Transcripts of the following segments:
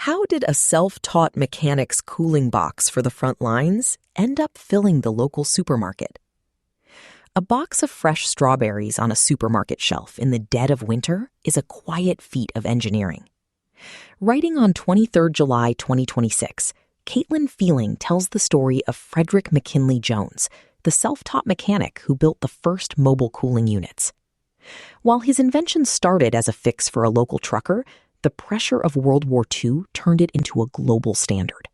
How did a self-taught mechanic's cooling box for the front lines end up filling the local supermarket? A box of fresh strawberries on a supermarket shelf in the dead of winter is a quiet feat of engineering. Writing on 23 July 2026, Caitlan Fealing tells the story of Frederick McKinley Jones, the self-taught mechanic who built the first mobile cooling units. While his invention started as a fix for a local trucker, the pressure of World War II turned it into a global standard.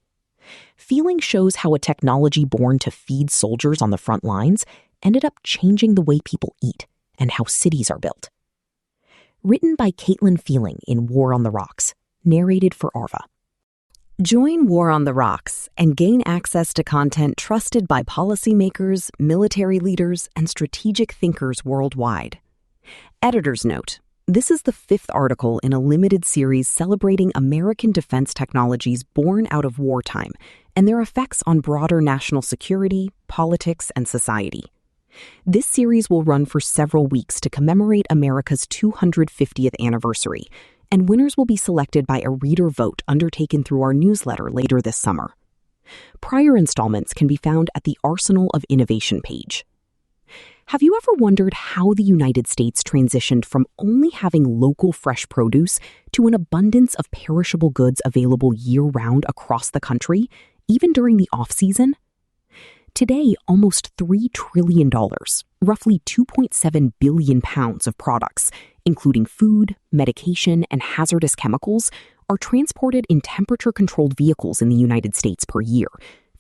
Fealing shows how a technology born to feed soldiers on the front lines ended up changing the way people eat and how cities are built. Written by Caitlan Fealing in War on the Rocks, narrated for Arva. Join War on the Rocks and gain access to content trusted by policymakers, military leaders, and strategic thinkers worldwide. Editor's note: this is the 5th article in a limited series celebrating American defense technologies born out of wartime and their effects on broader national security, politics, and society. This series will run for several weeks to commemorate America's 250th anniversary, and winners will be selected by a reader vote undertaken through our newsletter later this summer. Prior installments can be found at the Arsenal of Innovation page. Have you ever wondered how the United States transitioned from only having local fresh produce to an abundance of perishable goods available year-round across the country, even during the off-season? Today, almost $3 trillion, roughly 2.7 billion pounds of products, including food, medication, and hazardous chemicals, are transported in temperature-controlled vehicles in the United States per year,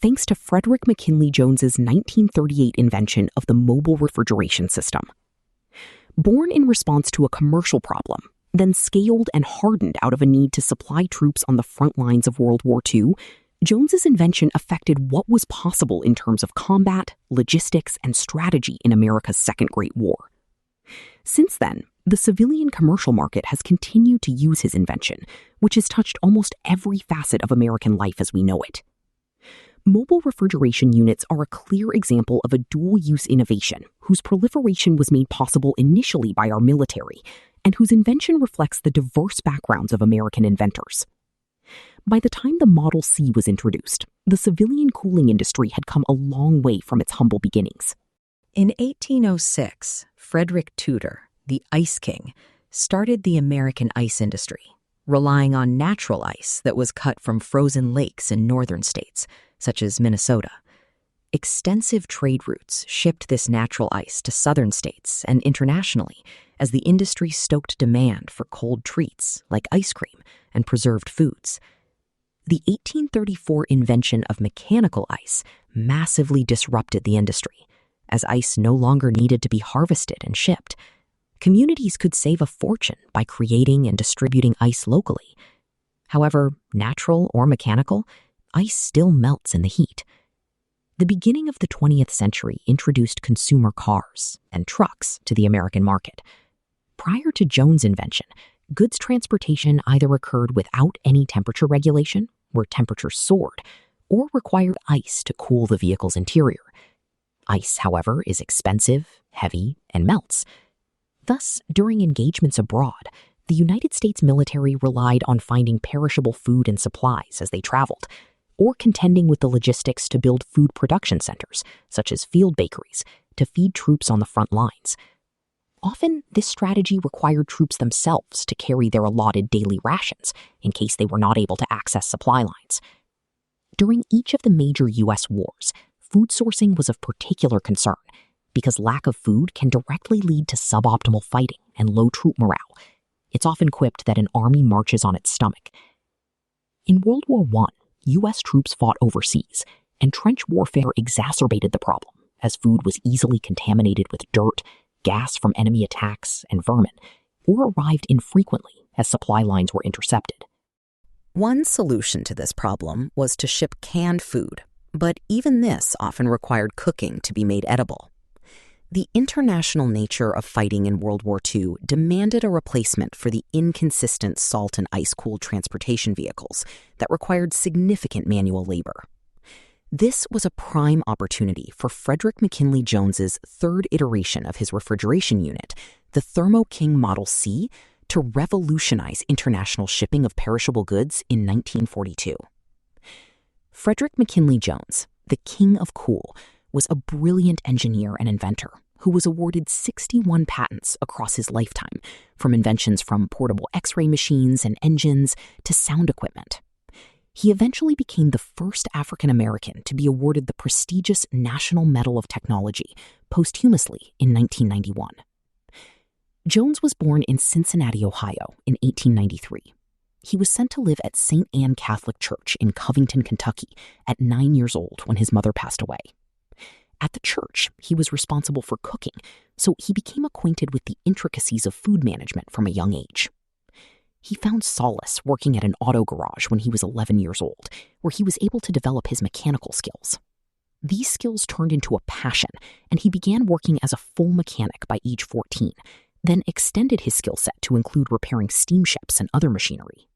thanks to Frederick McKinley Jones's 1938 invention of the mobile refrigeration system. Born in response to a commercial problem, then scaled and hardened out of a need to supply troops on the front lines of World War II, Jones's invention affected what was possible in terms of combat, logistics, and strategy in America's Second Great War. Since then, the civilian commercial market has continued to use his invention, which has touched almost every facet of American life as we know it. Mobile refrigeration units are a clear example of a dual-use innovation whose proliferation was made possible initially by our military and whose invention reflects the diverse backgrounds of American inventors. By the time the Model C was introduced, the civilian cooling industry had come a long way from its humble beginnings. In 1806, Frederick Tudor, the Ice King, started the American ice industry, relying on natural ice that was cut from frozen lakes in northern states, such as Minnesota. Extensive trade routes shipped this natural ice to southern states and internationally as the industry stoked demand for cold treats like ice cream and preserved foods. The 1834 invention of mechanical ice massively disrupted the industry, as ice no longer needed to be harvested and shipped. Communities could save a fortune by creating and distributing ice locally. However, natural or mechanical, ice still melts in the heat. The beginning of the 20th century introduced consumer cars and trucks to the American market. Prior to Jones' invention, goods transportation either occurred without any temperature regulation, where temperatures soared, or required ice to cool the vehicle's interior. Ice, however, is expensive, heavy, and melts. Thus, during engagements abroad, the United States military relied on finding perishable food and supplies as they traveled, or contending with the logistics to build food production centers, such as field bakeries, to feed troops on the front lines. Often, this strategy required troops themselves to carry their allotted daily rations in case they were not able to access supply lines. During each of the major U.S. wars, food sourcing was of particular concern because lack of food can directly lead to suboptimal fighting and low troop morale. It's often quipped that an army marches on its stomach. In World War I, U.S. troops fought overseas, and trench warfare exacerbated the problem, as food was easily contaminated with dirt, gas from enemy attacks, and vermin, or arrived infrequently as supply lines were intercepted. One solution to this problem was to ship canned food, but even this often required cooking to be made edible. The international nature of fighting in World War II demanded a replacement for the inconsistent salt and ice-cooled transportation vehicles that required significant manual labor. This was a prime opportunity for Frederick McKinley Jones's third iteration of his refrigeration unit, the Thermo King Model C, to revolutionize international shipping of perishable goods in 1942. Frederick McKinley Jones, the king of cool, was a brilliant engineer and inventor who was awarded 61 patents across his lifetime, from inventions from portable X-ray machines and engines to sound equipment. He eventually became the first African American to be awarded the prestigious National Medal of Technology posthumously in 1991. Jones was born in Cincinnati, Ohio in 1893. He was sent to live at St. Anne Catholic Church in Covington, Kentucky at 9 years old when his mother passed away. At the church, he was responsible for cooking, so he became acquainted with the intricacies of food management from a young age. He found solace working at an auto garage when he was 11 years old, where he was able to develop his mechanical skills. These skills turned into a passion, and he began working as a full mechanic by age 14, then extended his skill set to include repairing steamships and other machinery.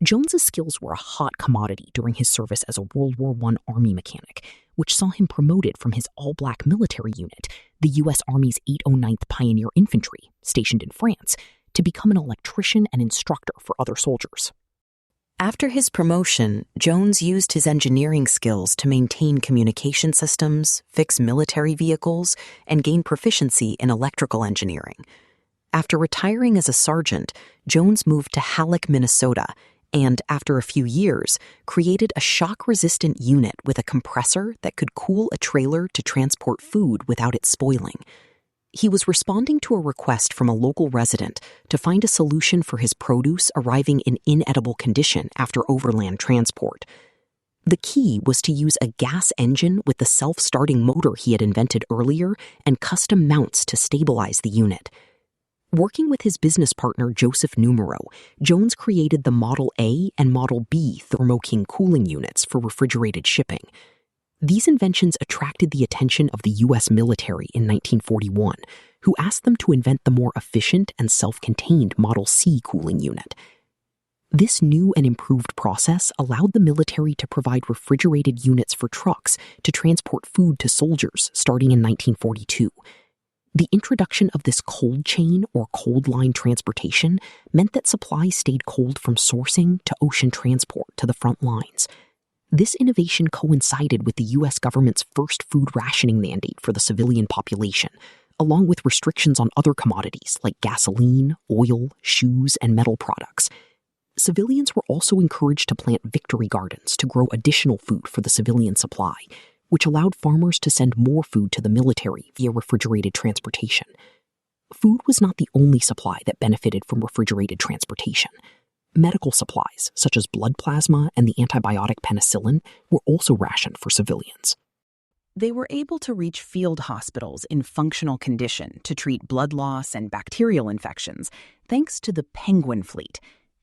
Jones's skills were a hot commodity during his service as a World War I Army mechanic, which saw him promoted from his all-black military unit, the U.S. Army's 809th Pioneer Infantry, stationed in France, to become an electrician and instructor for other soldiers. After his promotion, Jones used his engineering skills to maintain communication systems, fix military vehicles, and gain proficiency in electrical engineering. After retiring as a sergeant, Jones moved to Halleck, Minnesota, and after a few years, created a shock-resistant unit with a compressor that could cool a trailer to transport food without it spoiling. He was responding to a request from a local resident to find a solution for his produce arriving in inedible condition after overland transport. The key was to use a gas engine with the self-starting motor he had invented earlier and custom mounts to stabilize the unit. Working with his business partner Joseph Numero, Jones created the Model A and Model B Thermo King cooling units for refrigerated shipping. These inventions attracted the attention of the U.S. military in 1941, who asked them to invent the more efficient and self-contained Model C cooling unit. This new and improved process allowed the military to provide refrigerated units for trucks to transport food to soldiers starting in 1942. The introduction of this cold chain or cold line transportation meant that supplies stayed cold from sourcing to ocean transport to the front lines. This innovation coincided with the U.S. government's first food rationing mandate for the civilian population, along with restrictions on other commodities like gasoline, oil, shoes, and metal products. Civilians were also encouraged to plant victory gardens to grow additional food for the civilian supply, which allowed farmers to send more food to the military via refrigerated transportation. Food was not the only supply that benefited from refrigerated transportation. Medical supplies, such as blood plasma and the antibiotic penicillin, were also rationed for civilians. They were able to reach field hospitals in functional condition to treat blood loss and bacterial infections, thanks to the Penguin fleet.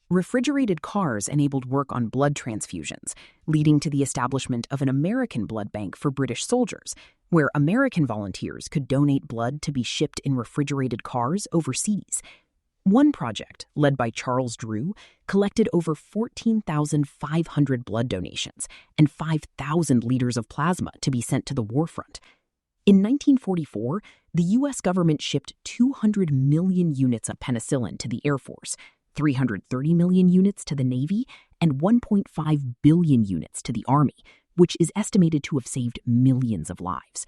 Refrigerated cars enabled work on blood transfusions, leading to the establishment of an American blood bank for British soldiers, where American volunteers could donate blood to be shipped in refrigerated cars overseas. One project, led by Charles Drew, collected over 14,500 blood donations and 5,000 liters of plasma to be sent to the war front. In 1944, the U.S. government shipped 200 million units of penicillin to the Air Force, 330 million units to the Navy, and 1.5 billion units to the Army, which is estimated to have saved millions of lives.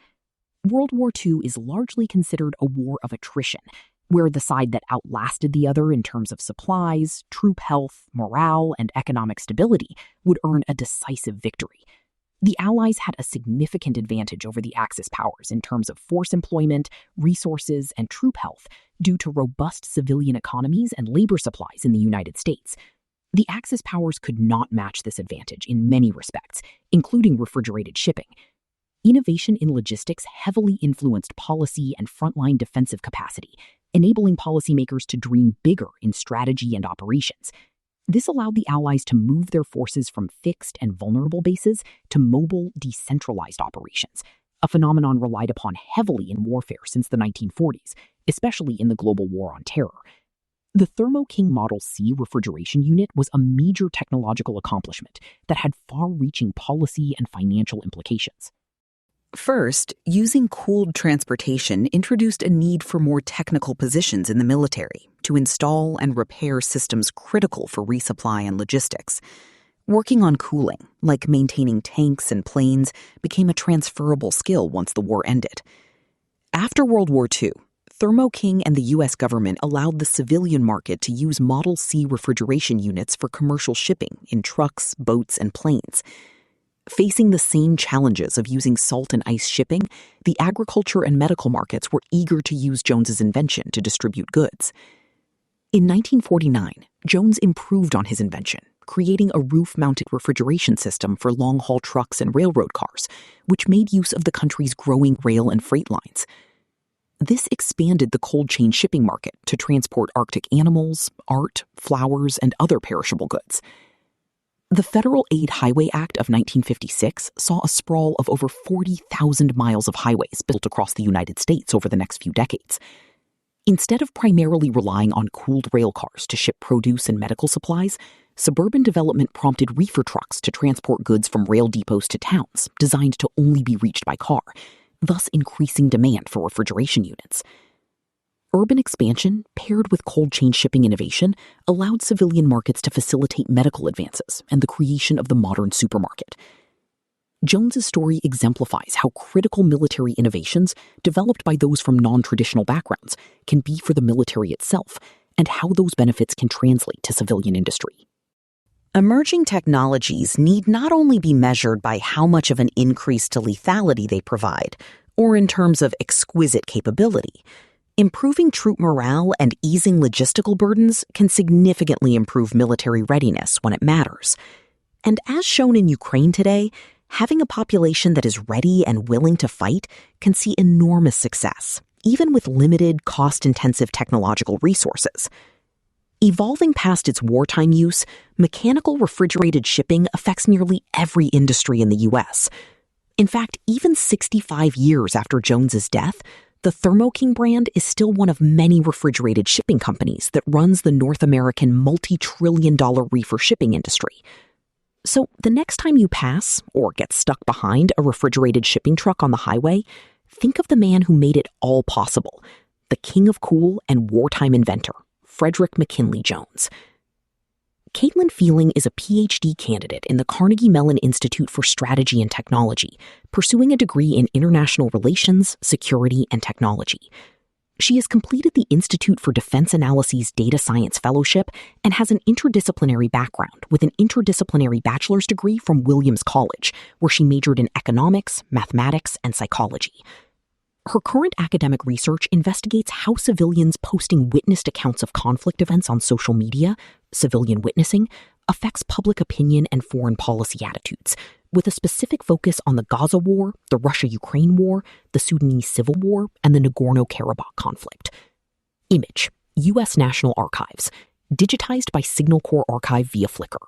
World War II is largely considered a war of attrition, where the side that outlasted the other in terms of supplies, troop health, morale, and economic stability would earn a decisive victory. The Allies had a significant advantage over the Axis powers in terms of force employment, resources, and troop health due to robust civilian economies and labor supplies in the United States. The Axis powers could not match this advantage in many respects, including refrigerated shipping. Innovation in logistics heavily influenced policy and frontline defensive capacity, enabling policymakers to dream bigger in strategy and operations. This allowed the Allies to move their forces from fixed and vulnerable bases to mobile, decentralized operations, a phenomenon relied upon heavily in warfare since the 1940s, especially in the global war on terror. The Thermo King Model C refrigeration unit was a major technological accomplishment that had far-reaching policy and financial implications. First, using cooled transportation introduced a need for more technical positions in the military to install and repair systems critical for resupply and logistics. Working on cooling, like maintaining tanks and planes, became a transferable skill once the war ended. After World War II, Thermo King and the U.S. government allowed the civilian market to use Model C refrigeration units for commercial shipping in trucks, boats, and planes. Facing the same challenges of using salt and ice shipping, the agriculture and medical markets were eager to use Jones's invention to distribute goods. In 1949, Jones improved on his invention, creating a roof-mounted refrigeration system for long-haul trucks and railroad cars, which made use of the country's growing rail and freight lines. This expanded the cold chain shipping market to transport Arctic animals, art, flowers, and other perishable goods. The Federal Aid Highway Act of 1956 saw a sprawl of over 40,000 miles of highways built across the United States over the next few decades. Instead of primarily relying on cooled rail cars to ship produce and medical supplies, suburban development prompted reefer trucks to transport goods from rail depots to towns, designed to only be reached by car, thus increasing demand for refrigeration units. Urban expansion, paired with cold chain shipping innovation, allowed civilian markets to facilitate medical advances and the creation of the modern supermarket. Jones's story exemplifies how critical military innovations, developed by those from non-traditional backgrounds, can be for the military itself, and how those benefits can translate to civilian industry. Emerging technologies need not only be measured by how much of an increase to lethality they provide, or in terms of exquisite capability. Improving troop morale and easing logistical burdens can significantly improve military readiness when it matters. And as shown in Ukraine today, having a population that is ready and willing to fight can see enormous success, even with limited, cost-intensive technological resources. Evolving past its wartime use, mechanical refrigerated shipping affects nearly every industry in the U.S. In fact, even 65 years after Jones's death, the Thermo King brand is still one of many refrigerated shipping companies that runs the North American multi-trillion-dollar reefer shipping industry. So the next time you pass or get stuck behind a refrigerated shipping truck on the highway, think of the man who made it all possible, the king of cool and wartime inventor, Frederick McKinley Jones. Caitlan Fealing is a PhD candidate in the Carnegie Mellon Institute for Strategy and Technology, pursuing a degree in international relations, security, and technology. She has completed the Institute for Defense Analyses Data Science Fellowship and has an interdisciplinary background with an interdisciplinary bachelor's degree from Williams College, where she majored in economics, mathematics, and psychology. Her current academic research investigates how civilians posting witnessed accounts of conflict events on social media, civilian witnessing, affects public opinion and foreign policy attitudes, with a specific focus on the Gaza War, the Russia-Ukraine War, the Sudanese Civil War, and the Nagorno-Karabakh conflict. Image: U.S. National Archives, digitized by Signal Corps Archive via Flickr.